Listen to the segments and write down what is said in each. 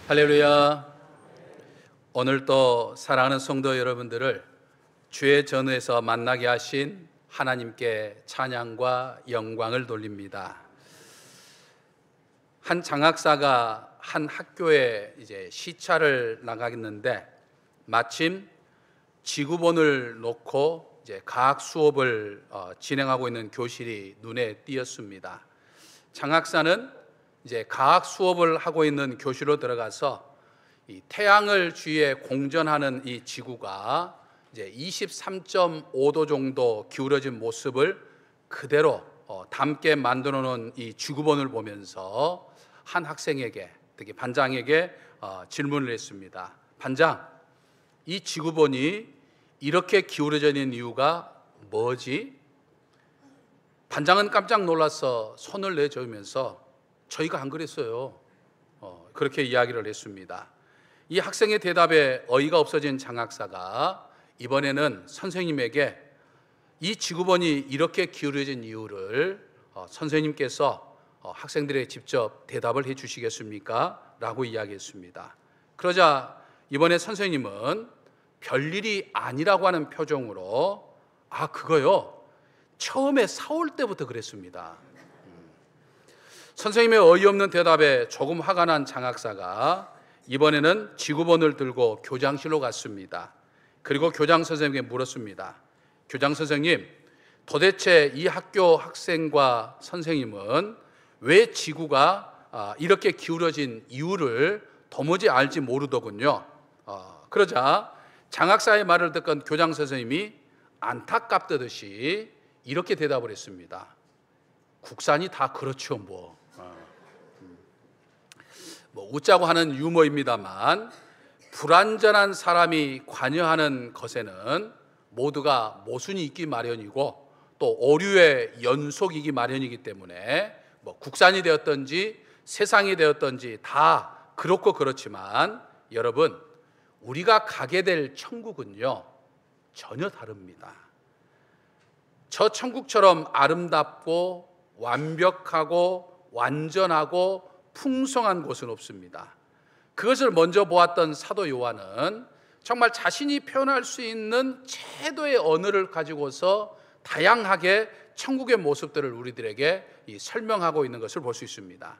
할렐루야. 오늘도 사랑하는 성도 여러분들을 주의 전에서 만나게 하신 하나님께 찬양과 영광을 돌립니다. 한 장학사가 한 학교에 시차를 나가겠는데 마침 지구본을 놓고 과학 수업을 진행하고 있는 교실이 눈에 띄었습니다. 장학사는 과학 수업을 하고 있는 교실로 들어가서 이 태양을 주위에 공전하는 이 지구가 23.5도 정도 기울어진 모습을 그대로 담게 만들어 놓은 이 지구본을 보면서 한 학생에게, 특히 반장에게 질문을 했습니다. 반장, 이 지구본이 이렇게 기울어져 있는 이유가 뭐지? 반장은 깜짝 놀라서 손을 내저으면서 저희가 안 그랬어요. 그렇게 이야기를 했습니다. 이 학생의 대답에 어이가 없어진 장학사가 이번에는 선생님에게 이 지구본이 이렇게 기울어진 이유를 선생님께서 학생들에게 직접 대답을 해 주시겠습니까? 라고 이야기했습니다. 그러자 이번에 선생님은 별일이 아니라고 하는 표정으로 그거요? 처음에 사올 때부터 그랬습니다. 선생님의 어이없는 대답에 조금 화가 난 장학사가 이번에는 지구본을 들고 교장실로 갔습니다. 그리고 교장 선생님에게 물었습니다. 교장 선생님, 도대체 이 학교 학생과 선생님은 왜 지구가 이렇게 기울어진 이유를 도무지 알지 모르더군요. 그러자 장학사의 말을 듣던 교장 선생님이 안타깝듯이 이렇게 대답을 했습니다. 국산이 다 그렇죠 뭐 웃자고 하는 유머입니다만, 불완전한 사람이 관여하는 것에는 모두가 모순이 있기 마련이고 또 오류의 연속이기 마련이기 때문에 국산이 되었든지 세상이 되었든지 다 그렇고 그렇지만 여러분, 우리가 가게 될 천국은요 전혀 다릅니다. 저 천국처럼 아름답고 완벽하고 완전하고 풍성한 곳은 없습니다. 그것을 먼저 보았던 사도 요한은 정말 자신이 표현할 수 있는 최도의 언어를 가지고서 다양하게 천국의 모습들을 우리들에게 설명하고 있는 것을 볼 수 있습니다.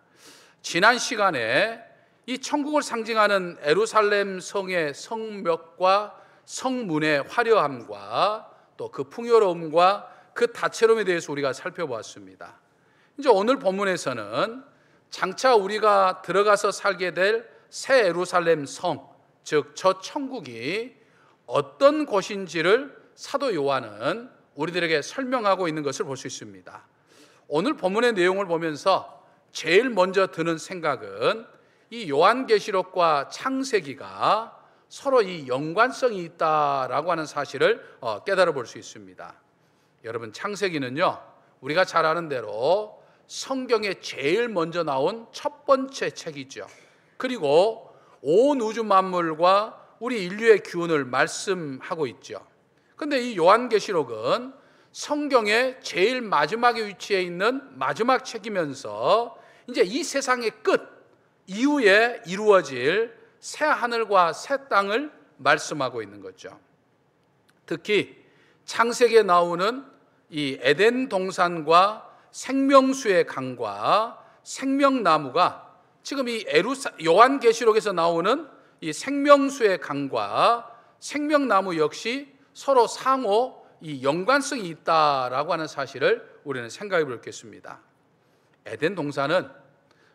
지난 시간에 이 천국을 상징하는 예루살렘 성의 성벽과 성문의 화려함과 또 그 풍요로움과 그 다채로움에 대해서 우리가 살펴보았습니다. 이제 오늘 본문에서는 장차 우리가 들어가서 살게 될 새 예루살렘 성, 즉 저 천국이 어떤 곳인지를 사도 요한은 우리들에게 설명하고 있는 것을 볼 수 있습니다. 오늘 본문의 내용을 보면서 제일 먼저 드는 생각은 이 요한계시록과 창세기가 서로 이 연관성이 있다라고 하는 사실을 깨달아 볼 수 있습니다. 여러분, 창세기는요 우리가 잘 아는 대로 성경에 제일 먼저 나온 첫 번째 책이죠. 그리고 온 우주 만물과 우리 인류의 기원을 말씀하고 있죠. 그런데 이 요한계시록은 성경의 제일 마지막에 위치해 있는 마지막 책이면서 이제 이 세상의 끝 이후에 이루어질 새 하늘과 새 땅을 말씀하고 있는 거죠. 특히 창세기에 나오는 이 에덴 동산과 생명수의 강과 생명나무가 지금 이 요한계시록에서 나오는 이 생명수의 강과 생명나무 역시 서로 상호 이 연관성이 있다라고 하는 사실을 우리는 생각해 보겠습니다. 에덴 동산은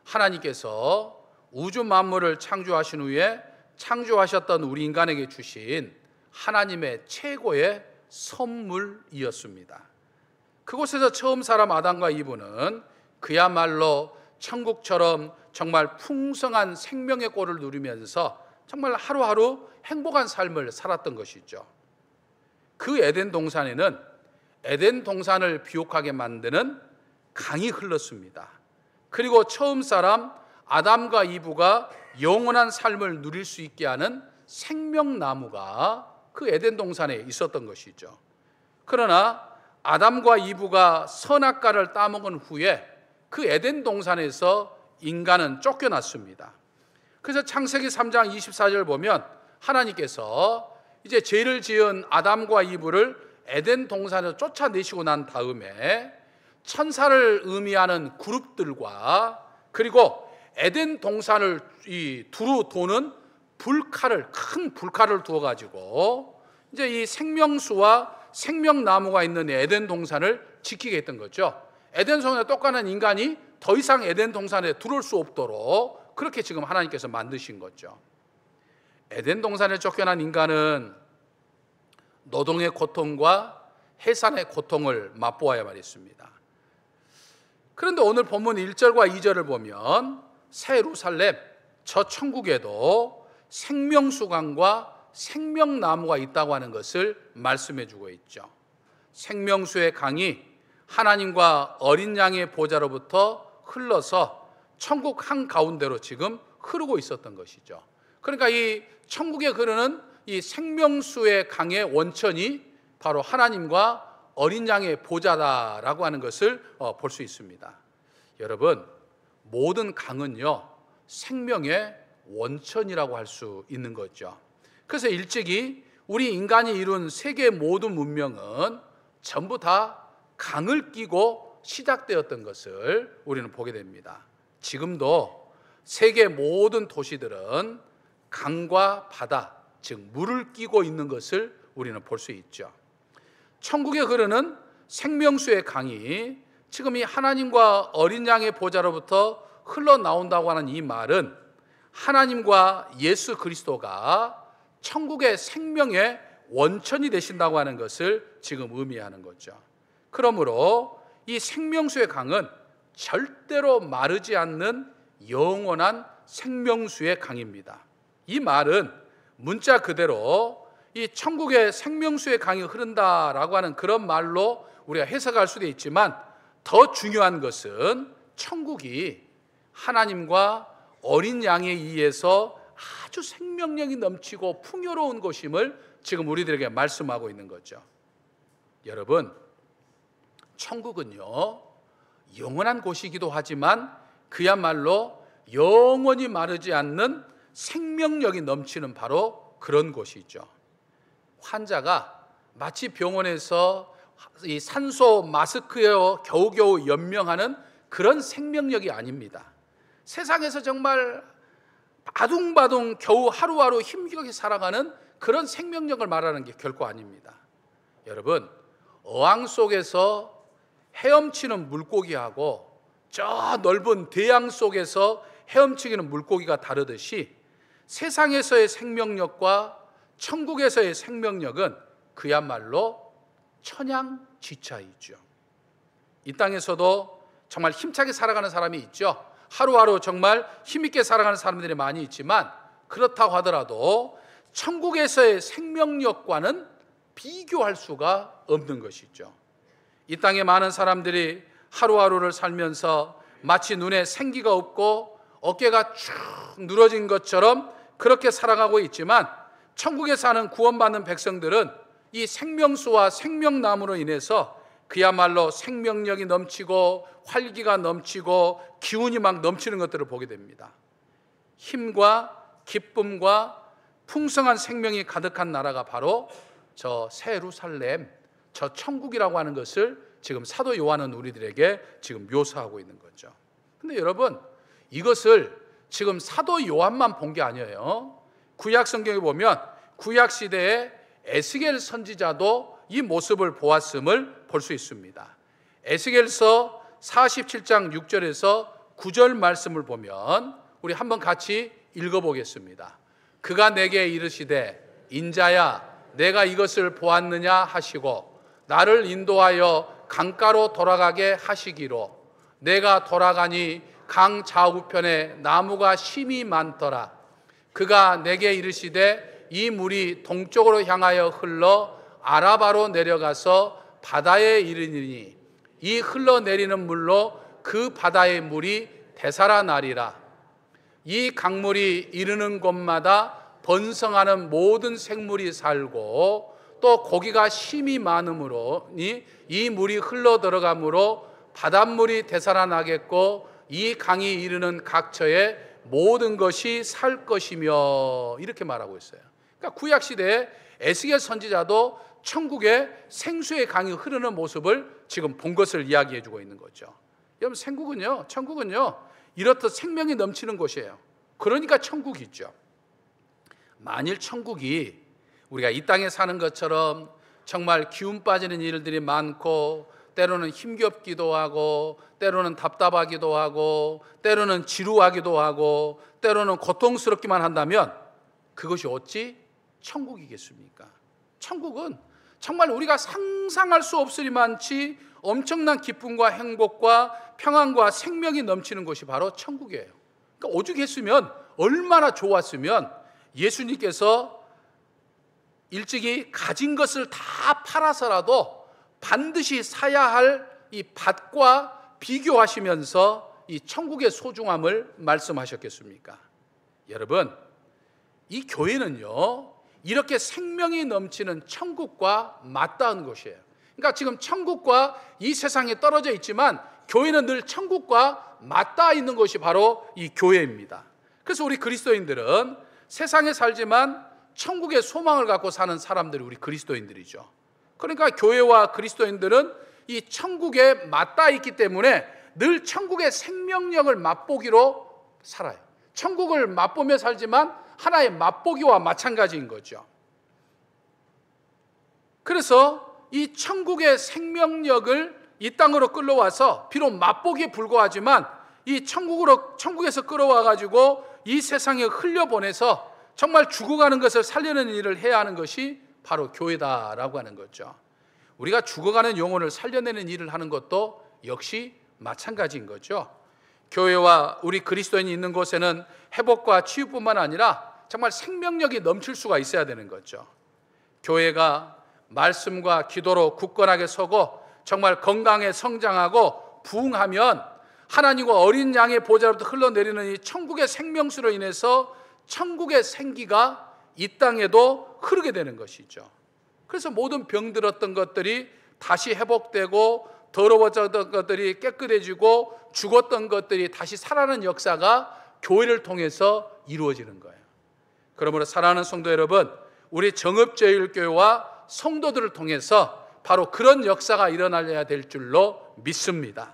하나님께서 우주 만물을 창조하신 후에 창조하셨던 우리 인간에게 주신 하나님의 최고의 선물이었습니다. 그곳에서 처음 사람 아담과 이브는 그야말로 천국처럼 정말 풍성한 생명의 꼴을 누리면서 정말 하루하루 행복한 삶을 살았던 것이죠. 그 에덴 동산에는 에덴 동산을 비옥하게 만드는 강이 흘렀습니다. 그리고 처음 사람 아담과 이브가 영원한 삶을 누릴 수 있게 하는 생명나무가 그 에덴 동산에 있었던 것이죠. 그러나 아담과 이브가 선악과를 따먹은 후에 그 에덴 동산에서 인간은 쫓겨났습니다. 그래서 창세기 3장 24절 보면 하나님께서 이제 죄를 지은 아담과 이브를 에덴 동산에서 쫓아내시고 난 다음에 천사를 의미하는 그룹들과 그리고 에덴 동산을 두루 도는 큰 불칼을 두어 가지고 이제 이 생명수와 생명나무가 있는 에덴 동산을 지키게 했던 거죠. 에덴 동산에 똑같은 인간이 더 이상 에덴 동산에 들어올 수 없도록 그렇게 지금 하나님께서 만드신 거죠. 에덴 동산에 쫓겨난 인간은 노동의 고통과 해산의 고통을 맛보아야 말했습니다. 그런데 오늘 본문 1절과 2절을 보면 새 예루살렘 저 천국에도 생명수강과 생명나무가 있다고 하는 것을 말씀해 주고 있죠. 생명수의 강이 하나님과 어린 양의 보좌로부터 흘러서 천국 한가운데로 지금 흐르고 있었던 것이죠. 그러니까 이 천국에 흐르는 이 생명수의 강의 원천이 바로 하나님과 어린 양의 보좌다라고 하는 것을 볼 수 있습니다. 여러분, 모든 강은요 생명의 원천이라고 할 수 있는 거죠. 그래서 일찍이 우리 인간이 이룬 세계 모든 문명은 전부 다 강을 끼고 시작되었던 것을 우리는 보게 됩니다. 지금도 세계 모든 도시들은 강과 바다, 즉 물을 끼고 있는 것을 우리는 볼 수 있죠. 천국에 흐르는 생명수의 강이 지금 이 하나님과 어린 양의 보좌로부터 흘러나온다고 하는 이 말은 하나님과 예수 그리스도가 천국의 생명의 원천이 되신다고 하는 것을 지금 의미하는 거죠. 그러므로 이 생명수의 강은 절대로 마르지 않는 영원한 생명수의 강입니다. 이 말은 문자 그대로 이 천국의 생명수의 강이 흐른다라고 하는 그런 말로 우리가 해석할 수도 있지만 더 중요한 것은 천국이 하나님과 어린 양에 의해서 아주 생명력이 넘치고 풍요로운 곳임을 지금 우리들에게 말씀하고 있는 거죠. 여러분, 천국은요 영원한 곳이기도 하지만 그야말로 영원히 마르지 않는 생명력이 넘치는 바로 그런 곳이죠. 환자가 마치 병원에서 이 산소 마스크에 겨우겨우 연명하는 그런 생명력이 아닙니다. 세상에서 정말 바둥바둥 겨우 하루하루 힘겹게 살아가는 그런 생명력을 말하는 게 결코 아닙니다. 여러분, 어항 속에서 헤엄치는 물고기하고 저 넓은 대양 속에서 헤엄치는 물고기가 다르듯이 세상에서의 생명력과 천국에서의 생명력은 그야말로 천양지차이죠. 이 땅에서도 정말 힘차게 살아가는 사람이 있죠. 하루하루 정말 힘있게 살아가는 사람들이 많이 있지만 그렇다고 하더라도 천국에서의 생명력과는 비교할 수가 없는 것이죠. 이 땅에 많은 사람들이 하루하루를 살면서 마치 눈에 생기가 없고 어깨가 쭉 늘어진 것처럼 그렇게 살아가고 있지만 천국에 사는 구원받는 백성들은 이 생명수와 생명나무로 인해서 그야말로 생명력이 넘치고 활기가 넘치고 기운이 막 넘치는 것들을 보게 됩니다. 힘과 기쁨과 풍성한 생명이 가득한 나라가 바로 저 새 예루살렘, 저 천국이라고 하는 것을 지금 사도 요한은 우리들에게 지금 묘사하고 있는 거죠. 근데 여러분, 이것을 지금 사도 요한만 본 게 아니에요. 구약 성경에 보면 구약 시대에 에스겔 선지자도 이 모습을 보았음을 볼 수 있습니다. 에스겔서 47장 6절에서 9절 말씀을 보면 우리 한번 같이 읽어보겠습니다. 그가 내게 이르시되 인자야 내가 이것을 보았느냐 하시고 나를 인도하여 강가로 돌아가게 하시기로 내가 돌아가니 강 좌우편에 나무가 심이 많더라. 그가 내게 이르시되 이 물이 동쪽으로 향하여 흘러 아라바로 내려가서 바다에 이르니 이 흘러내리는 물로 그 바다의 물이 되살아나리라. 이 강물이 이르는 곳마다 번성하는 모든 생물이 살고 또 고기가 심이 많으므로니 이 물이 흘러 들어가므로 바닷물이 되살아나겠고 이 강이 이르는 각처에 모든 것이 살 것이며 이렇게 말하고 있어요. 그러니까 구약 시대에 에스겔 선지자도 천국에 생수의 강이 흐르는 모습을 지금 본 것을 이야기해 주고 있는 거죠. 여러분, 천국은요 이렇듯 생명이 넘치는 곳이에요. 그러니까 천국이죠. 만일 천국이 우리가 이 땅에 사는 것처럼 정말 기운 빠지는 일들이 많고, 때로는 힘겹기도 하고, 때로는 답답하기도 하고, 때로는 지루하기도 하고, 때로는 고통스럽기만 한다면 그것이 어찌 천국이겠습니까? 천국은 정말 우리가 상상할 수 없으리만치 엄청난 기쁨과 행복과 평안과 생명이 넘치는 곳이 바로 천국이에요. 그러니까 오죽했으면, 얼마나 좋았으면 예수님께서 일찍이 가진 것을 다 팔아서라도 반드시 사야 할 이 밭과 비교하시면서 이 천국의 소중함을 말씀하셨겠습니까? 여러분, 이 교회는요 이렇게 생명이 넘치는 천국과 맞닿은 곳이에요. 그러니까 지금 천국과 이 세상에 떨어져 있지만 교회는 늘 천국과 맞닿아 있는 것이 바로 이 교회입니다. 그래서 우리 그리스도인들은 세상에 살지만 천국의 소망을 갖고 사는 사람들이 우리 그리스도인들이죠. 그러니까 교회와 그리스도인들은 이 천국에 맞닿아 있기 때문에 늘 천국의 생명력을 맛보기로 살아요. 천국을 맛보며 살지만 하나의 맛보기와 마찬가지인 거죠. 그래서 이 천국의 생명력을 이 땅으로 끌어와서 비록 맛보기에 불과하지만 이 천국에서 끌어와 가지고 이 세상에 흘려보내서 정말 죽어가는 것을 살려내는 일을 해야 하는 것이 바로 교회다라고 하는 거죠. 우리가 죽어가는 영혼을 살려내는 일을 하는 것도 역시 마찬가지인 거죠. 교회와 우리 그리스도인이 있는 곳에는 회복과 치유뿐만 아니라 정말 생명력이 넘칠 수가 있어야 되는 거죠. 교회가 말씀과 기도로 굳건하게 서고 정말 건강에 성장하고 부흥하면 하나님과 어린 양의 보좌로부터 흘러내리는 이 천국의 생명수로 인해서 천국의 생기가 이 땅에도 흐르게 되는 것이죠. 그래서 모든 병들었던 것들이 다시 회복되고, 더러워졌던 것들이 깨끗해지고, 죽었던 것들이 다시 살아나는 역사가 교회를 통해서 이루어지는 거예요. 그러므로 사랑하는 성도 여러분, 우리 정읍제일교회와 성도들을 통해서 바로 그런 역사가 일어나야 될 줄로 믿습니다.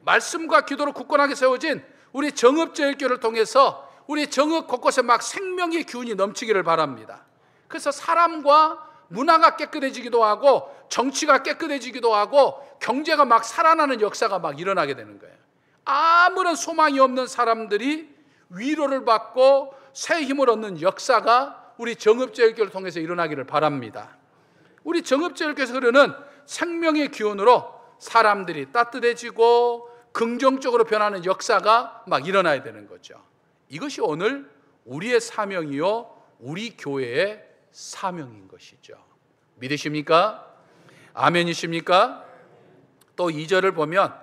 말씀과 기도로 굳건하게 세워진 우리 정읍제일교회를 통해서 우리 정읍 곳곳에 막 생명의 기운이 넘치기를 바랍니다. 그래서 사람과 문화가 깨끗해지기도 하고, 정치가 깨끗해지기도 하고, 경제가 막 살아나는 역사가 막 일어나게 되는 거예요. 아무런 소망이 없는 사람들이 위로를 받고 새 힘을 얻는 역사가 우리 정읍제일교회를 통해서 일어나기를 바랍니다. 우리 정읍제일교회에서 흐르는 생명의 기운으로 사람들이 따뜻해지고 긍정적으로 변하는 역사가 막 일어나야 되는 거죠. 이것이 오늘 우리의 사명이요, 우리 교회의 사명인 것이죠. 믿으십니까? 아멘이십니까? 또 2절을 보면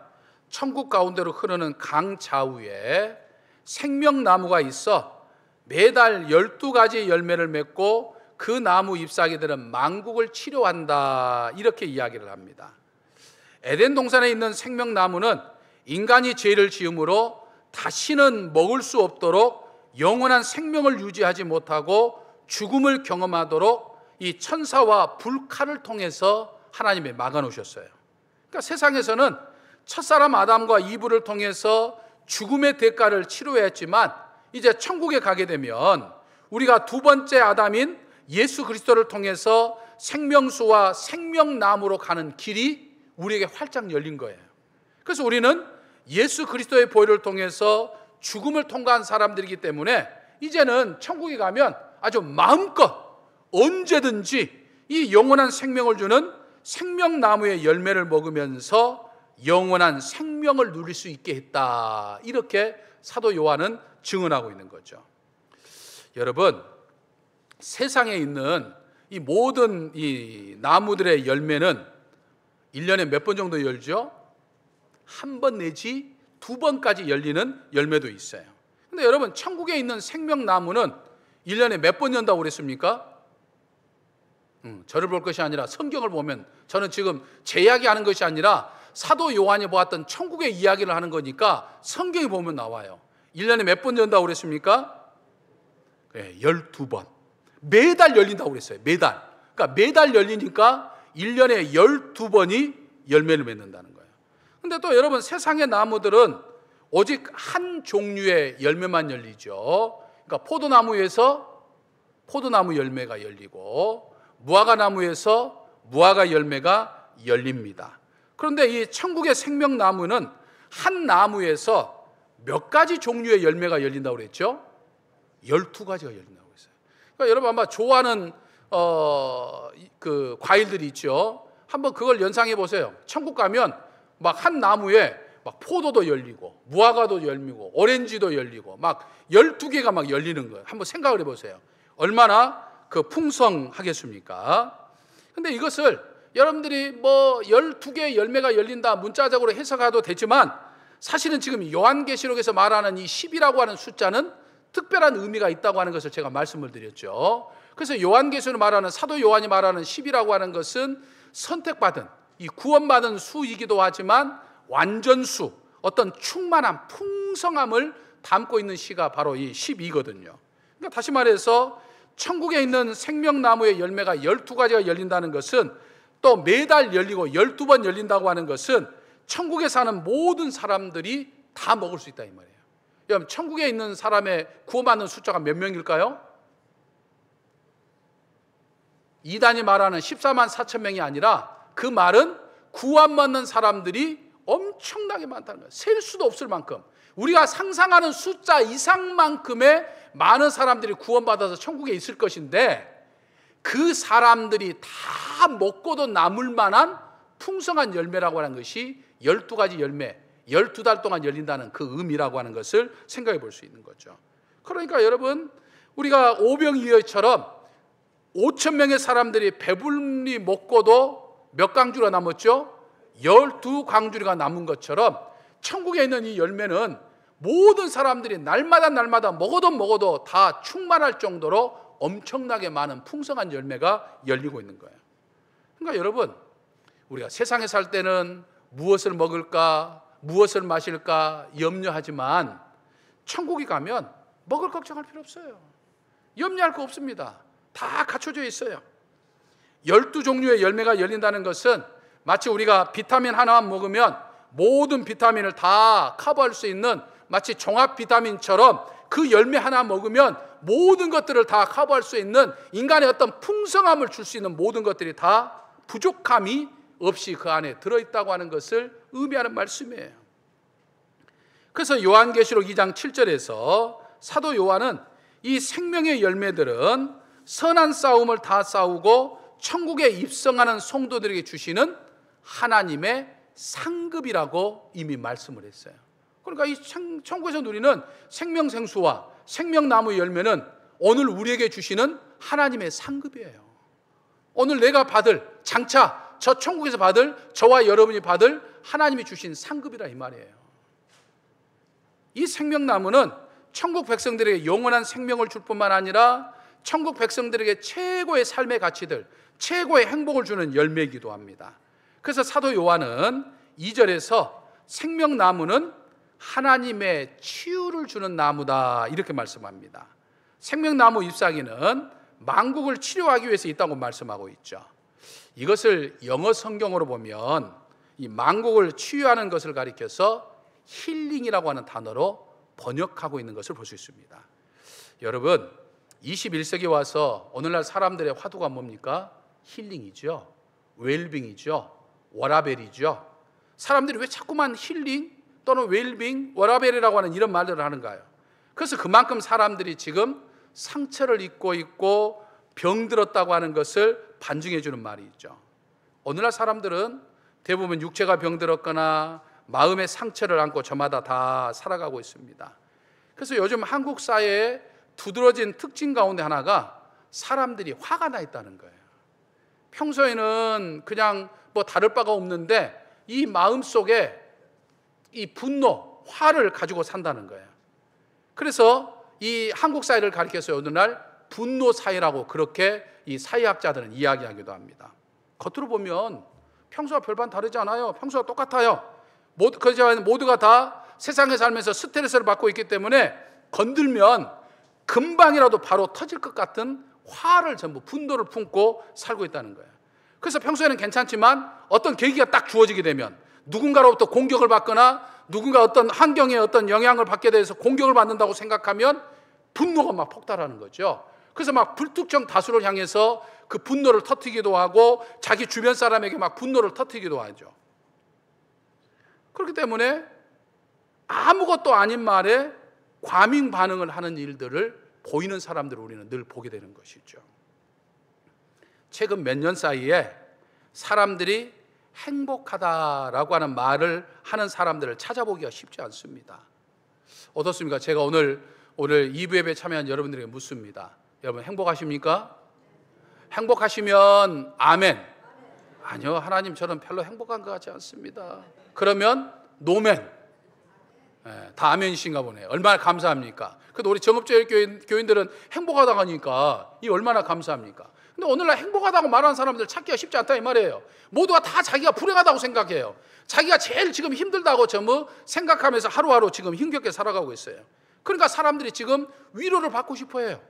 천국 가운데로 흐르는 강 좌우에 생명나무가 있어 매달 12가지의 열매를 맺고 그 나무 잎사귀들은 만국을 치료한다, 이렇게 이야기를 합니다. 에덴 동산에 있는 생명나무는 인간이 죄를 지음으로 다시는 먹을 수 없도록 영원한 생명을 유지하지 못하고 죽음을 경험하도록 이 천사와 불칼을 통해서 하나님이 막아놓으셨어요. 그러니까 세상에서는 첫사람 아담과 이브를 통해서 죽음의 대가를 치료해야 했지만, 이제 천국에 가게 되면 우리가 두 번째 아담인 예수 그리스도를 통해서 생명수와 생명나무로 가는 길이 우리에게 활짝 열린 거예요. 그래서 우리는 예수 그리스도의 보혈을 통해서 죽음을 통과한 사람들이기 때문에 이제는 천국에 가면 아주 마음껏 언제든지 이 영원한 생명을 주는 생명나무의 열매를 먹으면서 영원한 생명을 누릴 수 있게 했다, 이렇게 사도 요한은 증언하고 있는 거죠. 여러분, 세상에 있는 이 모든 이 나무들의 열매는 1년에 몇 번 정도 열죠? 한 번 내지 두 번까지 열리는 열매도 있어요. 근데 여러분, 천국에 있는 생명나무는 1년에 몇 번 연다고 그랬습니까? 저를 볼 것이 아니라 성경을 보면, 저는 지금 제 이야기하는 것이 아니라 사도 요한이 보았던 천국의 이야기를 하는 거니까 성경에 보면 나와요. 1년에 몇 번 연다고 그랬습니까? 네, 12번. 매달 열린다고 그랬어요. 매달. 그러니까 매달 열리니까 1년에 12번이 열매를 맺는다는 거예요. 근데 또 여러분, 세상의 나무들은 오직 한 종류의 열매만 열리죠. 그러니까 포도나무에서 포도나무 열매가 열리고, 무화과나무에서 무화과 열매가 열립니다. 그런데 이 천국의 생명나무는 한 나무에서 몇 가지 종류의 열매가 열린다고 그랬죠? 12가지가 열린다고 했어요. 그러니까 여러분 아마 좋아하는 그 과일들이 있죠. 한번 그걸 연상해 보세요. 천국 가면 막 한 나무에 막 포도도 열리고 무화과도 열리고 오렌지도 열리고 막 12개가 막 열리는 거예요. 한번 생각을 해 보세요. 얼마나 그 풍성하겠습니까? 근데 이것을 여러분들이 뭐 12개의 열매가 열린다 문자적으로 해석해도 되지만, 사실은 지금 요한계시록에서 말하는 이 10이라고 하는 숫자는 특별한 의미가 있다고 하는 것을 제가 말씀을 드렸죠. 그래서 요한계시록 말하는, 사도 요한이 말하는 10이라고 하는 것은 선택받은, 이 구원받은 수이기도 하지만 완전수, 어떤 충만함, 풍성함을 담고 있는 시가 바로 이 10이거든요. 그러니까 다시 말해서 천국에 있는 생명나무의 열매가 12가지가 열린다는 것은, 또 매달 열리고 12번 열린다고 하는 것은 천국에 사는 모든 사람들이 다 먹을 수 있다 이 말이에요. 여러분, 천국에 있는 사람의 구원받는 숫자가 몇 명일까요? 이단이 말하는 14만 4천 명이 아니라, 그 말은 구원받는 사람들이 엄청나게 많다는 거예요. 셀 수도 없을 만큼, 우리가 상상하는 숫자 이상만큼의 많은 사람들이 구원받아서 천국에 있을 것인데, 그 사람들이 다 먹고도 남을 만한 풍성한 열매라고 하는 것이 12가지 열매, 12달 동안 열린다는 그 의미라고 하는 것을 생각해 볼 수 있는 거죠. 그러니까 여러분, 우리가 오병이어처럼 5천 명의 사람들이 배불리 먹고도 몇 강주가 남았죠? 12강주리가 남은 것처럼, 천국에 있는 이 열매는 모든 사람들이 날마다 먹어도 다 충만할 정도로 엄청나게 많은 풍성한 열매가 열리고 있는 거예요. 그러니까 여러분, 우리가 세상에 살 때는 무엇을 먹을까, 무엇을 마실까 염려하지만, 천국에 가면 먹을 걱정할 필요 없어요. 염려할 거 없습니다. 다 갖춰져 있어요. 12종류의 열매가 열린다는 것은 마치 우리가 비타민 하나만 먹으면 모든 비타민을 다 커버할 수 있는, 마치 종합 비타민처럼 그 열매 하나 먹으면 모든 것들을 다 커버할 수 있는, 인간의 어떤 풍성함을 줄 수 있는 모든 것들이 다 부족함이 없이 그 안에 들어있다고 하는 것을 의미하는 말씀이에요. 그래서 요한계시록 2장 7절에서 사도 요한은 이 생명의 열매들은 선한 싸움을 다 싸우고 천국에 입성하는 성도들에게 주시는 하나님의 상급이라고 이미 말씀을 했어요. 그러니까 이 천국에서 누리는 생명생수와 생명나무 열매는 오늘 우리에게 주시는 하나님의 상급이에요. 오늘 내가 받을, 장차 저 천국에서 받을, 저와 여러분이 받을 하나님이 주신 상급이라 이 말이에요. 이 생명나무는 천국 백성들에게 영원한 생명을 줄 뿐만 아니라 천국 백성들에게 최고의 삶의 가치들, 최고의 행복을 주는 열매이기도 합니다. 그래서 사도 요한은 2절에서 생명나무는 하나님의 치유를 주는 나무다 이렇게 말씀합니다. 생명나무 잎사귀는 만국을 치료하기 위해서 있다고 말씀하고 있죠. 이것을 영어 성경으로 보면 이 만국을 치유하는 것을 가리켜서 힐링이라고 하는 단어로 번역하고 있는 것을 볼 수 있습니다. 여러분, 21세기 와서 오늘날 사람들의 화두가 뭡니까? 힐링이죠. 웰빙이죠. 워라벨이죠. 사람들이 왜 자꾸만 힐링 또는 웰빙, 워라벨이라고 하는 이런 말들을 하는가요? 그래서 그만큼 사람들이 지금 상처를 입고 있고 병들었다고 하는 것을 반증해 주는 말이 있죠. 오늘날 사람들은 대부분 육체가 병들었거나 마음의 상처를 안고 저마다 다 살아가고 있습니다. 그래서 요즘 한국 사회에 두드러진 특징 가운데 하나가 사람들이 화가 나 있다는 거예요. 평소에는 그냥 뭐 다를 바가 없는데 이 마음속에 이 분노, 화를 가지고 산다는 거예요. 그래서 이 한국 사회를 가리켜서 오늘날 분노 사회라고 그렇게 이 사회학자들은 이야기하기도 합니다. 겉으로 보면 평소와 별반 다르지 않아요. 평소와 똑같아요. 모두가 다 세상에 살면서 스트레스를 받고 있기 때문에 건들면 금방이라도 바로 터질 것 같은 화를 전부 분노를 품고 살고 있다는 거예요. 그래서 평소에는 괜찮지만 어떤 계기가 딱 주어지게 되면 누군가로부터 공격을 받거나 누군가 어떤 환경에 어떤 영향을 받게 돼서 공격을 받는다고 생각하면 분노가 막 폭발하는 거죠. 그래서 막 불특정 다수를 향해서 그 분노를 터뜨리기도 하고 자기 주변 사람에게 막 분노를 터뜨리기도 하죠. 그렇기 때문에 아무것도 아닌 말에 과민 반응을 하는 일들을 보이는 사람들을 우리는 늘 보게 되는 것이죠. 최근 몇 년 사이에 사람들이 행복하다라고 하는 말을 하는 사람들을 찾아보기가 쉽지 않습니다. 어떻습니까? 제가 오늘 2부 예배에 참여한 여러분들에게 묻습니다. 여러분 행복하십니까? 행복하시면 아멘. 아니요, 하나님 저는 별로 행복한 것 같지 않습니다. 그러면 노멘. 다 아멘이신가 보네요. 얼마나 감사합니까? 그래도 우리 정읍제일 교인들은 행복하다고 하니까 이 얼마나 감사합니까? 근데 오늘날 행복하다고 말하는 사람들 찾기가 쉽지 않다 이 말이에요. 모두가 다 자기가 불행하다고 생각해요. 자기가 제일 지금 힘들다고 전부 생각하면서 하루하루 지금 힘겹게 살아가고 있어요. 그러니까 사람들이 지금 위로를 받고 싶어 해요.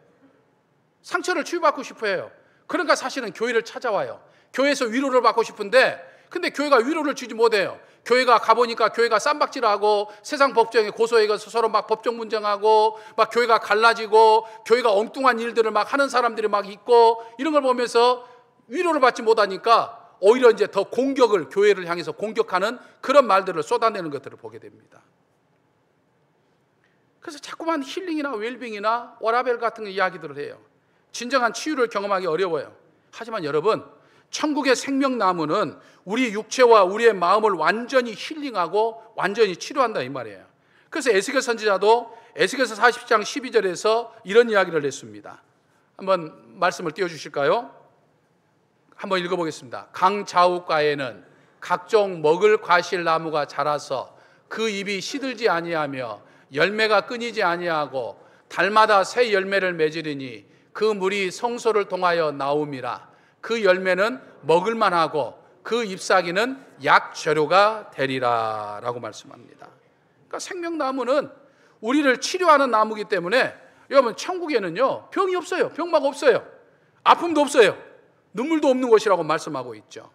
상처를 치유받고 싶어 해요. 그러니까 사실은 교회를 찾아와요. 교회에서 위로를 받고 싶은데 근데 교회가 위로를 주지 못해요. 교회가 가보니까 교회가 쌈박질하고 세상 법정에 고소해서 서로 막 법정 문쟁하고 막 교회가 갈라지고 교회가 엉뚱한 일들을 막 하는 사람들이 막 있고 이런 걸 보면서 위로를 받지 못하니까 오히려 이제 더 공격을 교회를 향해서 공격하는 그런 말들을 쏟아내는 것들을 보게 됩니다. 그래서 자꾸만 힐링이나 웰빙이나 워라벨 같은 이야기들을 해요. 진정한 치유를 경험하기 어려워요. 하지만 여러분 천국의 생명나무는 우리 육체와 우리의 마음을 완전히 힐링하고 완전히 치료한다 이 말이에요. 그래서 에스겔 선지자도 에스겔서 40장 12절에서 이런 이야기를 했습니다. 한번 말씀을 띄워주실까요? 한번 읽어보겠습니다. 강 좌우가에는 각종 먹을 과실나무가 자라서 그 잎이 시들지 아니하며 열매가 끊이지 아니하고 달마다 새 열매를 맺으리니 그 물이 성소를 통하여 나옴이라. 그 열매는 먹을만하고 그 잎사귀는 약재료가 되리라 라고 말씀합니다. 그러니까 생명나무는 우리를 치료하는 나무이기 때문에 여러분 천국에는요 병이 없어요. 병마가 없어요. 아픔도 없어요. 눈물도 없는 곳이라고 말씀하고 있죠.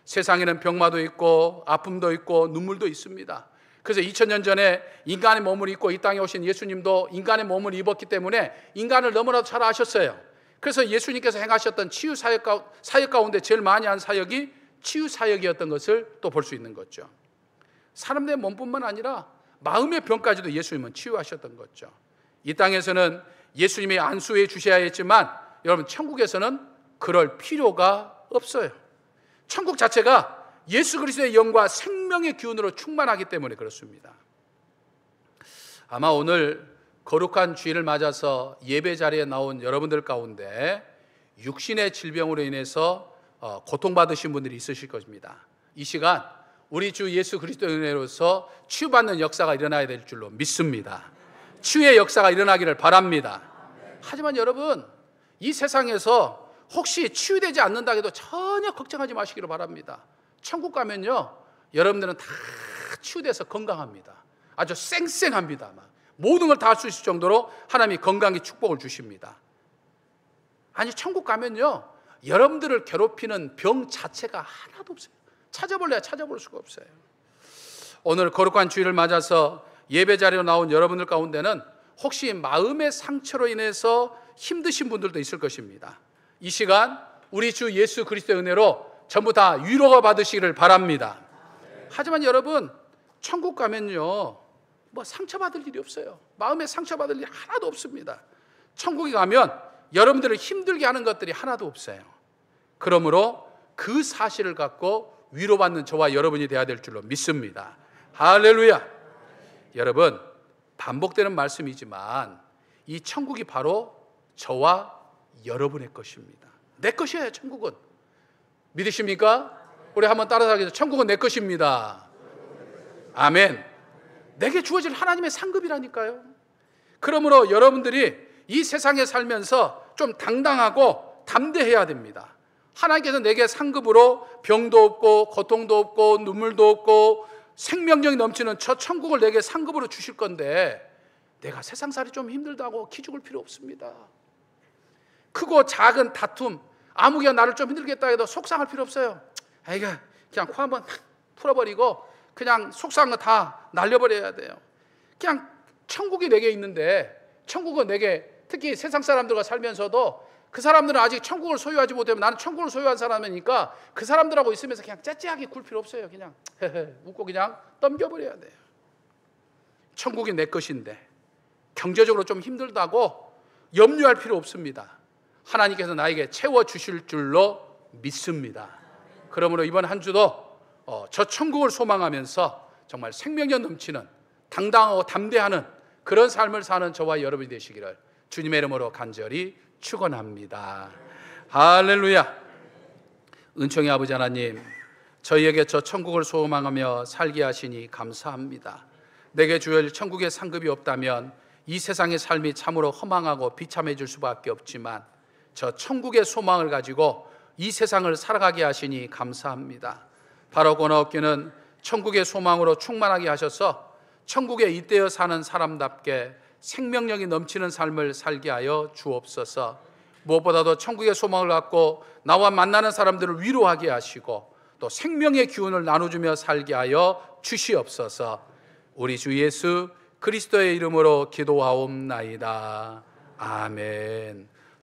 세상에는 병마도 있고 아픔도 있고 눈물도 있습니다. 그래서 2000년 전에 인간의 몸을 입고 이 땅에 오신 예수님도 인간의 몸을 입었기 때문에 인간을 너무나도 잘 아셨어요. 그래서 예수님께서 행하셨던 치유 사역 가운데 제일 많이 한 사역이 치유 사역이었던 것을 또 볼 수 있는 거죠. 사람들의 몸뿐만 아니라 마음의 병까지도 예수님은 치유하셨던 거죠. 이 땅에서는 예수님이 안수해 주셔야 했지만 여러분 천국에서는 그럴 필요가 없어요. 천국 자체가 예수 그리스도의 영과 생명의 기운으로 충만하기 때문에 그렇습니다. 아마 오늘 거룩한 주일을 맞아서 예배 자리에 나온 여러분들 가운데 육신의 질병으로 인해서 고통받으신 분들이 있으실 것입니다. 이 시간 우리 주 예수 그리스도의 은혜로서 치유받는 역사가 일어나야 될 줄로 믿습니다. 치유의 역사가 일어나기를 바랍니다. 하지만 여러분 이 세상에서 혹시 치유되지 않는다 해도 전혀 걱정하지 마시기를 바랍니다. 천국 가면요 여러분들은 다 치유돼서 건강합니다. 아주 쌩쌩합니다. 모든 걸 다 할 수 있을 정도로 하나님이 건강의 축복을 주십니다. 아니 천국 가면요 여러분들을 괴롭히는 병 자체가 하나도 없어요. 찾아볼래야 찾아볼 수가 없어요. 오늘 거룩한 주일을 맞아서 예배 자리로 나온 여러분들 가운데는 혹시 마음의 상처로 인해서 힘드신 분들도 있을 것입니다. 이 시간 우리 주 예수 그리스도의 은혜로 전부 다 위로가 받으시기를 바랍니다. 하지만 여러분 천국 가면요 뭐 상처받을 일이 없어요. 마음에 상처받을 일이 하나도 없습니다. 천국에 가면 여러분들을 힘들게 하는 것들이 하나도 없어요. 그러므로 그 사실을 갖고 위로받는 저와 여러분이 되어야 될 줄로 믿습니다. 할렐루야. 여러분 반복되는 말씀이지만 이 천국이 바로 저와 여러분의 것입니다. 내 것이에요. 천국은. 믿으십니까? 우리 한번 따라하겠습니다. 천국은 내 것입니다. 아멘. 내게 주어질 하나님의 상급이라니까요. 그러므로 여러분들이 이 세상에 살면서 좀 당당하고 담대해야 됩니다. 하나님께서 내게 상급으로 병도 없고 고통도 없고 눈물도 없고 생명력이 넘치는 저 천국을 내게 상급으로 주실 건데 내가 세상살이 좀 힘들다고 기죽을 필요 없습니다. 크고 작은 다툼, 아무개가 나를 좀 힘들겠다 해도 속상할 필요 없어요. 아이가 그냥 코 한번 풀어버리고 그냥 속상한 거 다 날려버려야 돼요. 그냥 천국이 내게 있는데, 천국은 내게, 특히 세상 사람들과 살면서도 그 사람들은 아직 천국을 소유하지 못하면 나는 천국을 소유한 사람이니까 그 사람들하고 있으면서 그냥 째째하게 굴 필요 없어요. 그냥 웃고 그냥 넘겨버려야 돼요. 천국이 내 것인데 경제적으로 좀 힘들다고 염려할 필요 없습니다. 하나님께서 나에게 채워주실 줄로 믿습니다. 그러므로 이번 한 주도 저 천국을 소망하면서 정말 생명력 넘치는 당당하고 담대하는 그런 삶을 사는 저와 여러분이 되시기를 주님의 이름으로 간절히 축원합니다. 할렐루야. 은총의 아버지 하나님, 저희에게 저 천국을 소망하며 살게 하시니 감사합니다. 내게 주어질 천국의 상급이 없다면 이 세상의 삶이 참으로 허망하고 비참해질 수밖에 없지만 저 천국의 소망을 가지고 이 세상을 살아가게 하시니 감사합니다. 바로 고나옵기는 천국의 소망으로 충만하게 하셔서 천국에 잇대어 사는 사람답게 생명력이 넘치는 삶을 살게 하여 주옵소서. 무엇보다도 천국의 소망을 갖고 나와 만나는 사람들을 위로하게 하시고 또 생명의 기운을 나눠주며 살게 하여 주시옵소서. 우리 주 예수 그리스도의 이름으로 기도하옵나이다. 아멘.